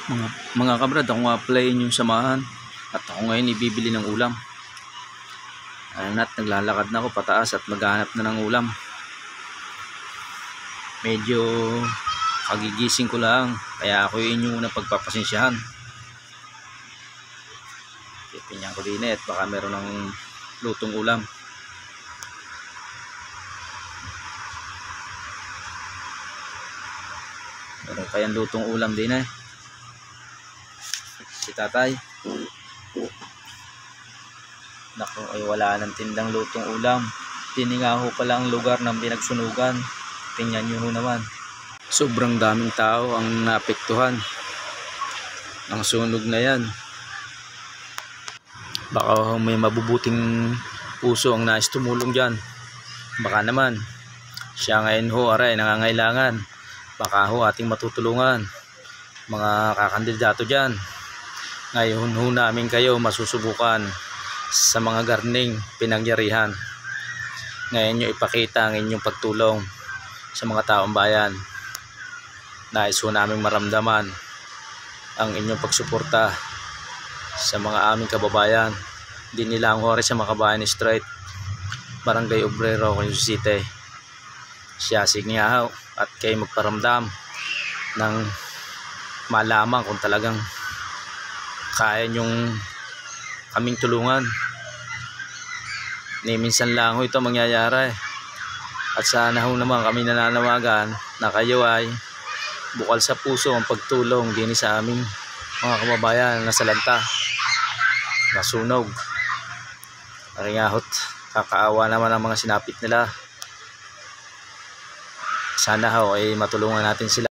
Mga, mga kabrad, ako nga pala yung samahan at ako ngayon ibibili ng ulam. Ayun at naglalakad na ako pataas at maghanap na ng ulam. Medyo kagigising ko lang, kaya ako yun yung unang pagpapasensyahan. Titingnan ko din at baka meron ng lutong ulam. Meron pa yan lutong ulam din eh. Si tatay. Naku, ay wala ng tindang lutong ulam. Tininga ho pala ang lugar ng pinagsunugan. Tingnan nyo ho naman. Sobrang daming tao ang naapektuhan ng sunog na yan. Baka may mabubuting puso ang nais tumulong dyan. Baka naman siya ngayon ho aray nangangailangan. Baka ho ating matutulungan mga kakandidato dyan. Ngayon ho namin kayo masusubukan sa mga garning pinangyarihan. Ngayon nyo ipakita ang inyong pagtulong sa mga taong bayan. Nais ho namin maramdaman ang inyong pagsuporta sa mga aming kababayan. Hindi nila ang hori sa Makabayan Street, Barangay Obrero, Quezon City. Siya signahaw at kayo magparamdam ng malaman kung talagang kaya nyong kaming tulungan. Ni minsan lang ho ito mangyayari. At sana ho naman kami nananawagan na kayo ay bukal sa puso ang pagtulong din sa aming mga kababayan na salanta, nasunog. Aringahot, kakaawa naman ang mga sinapit nila. Sana ho ay matulungan natin sila.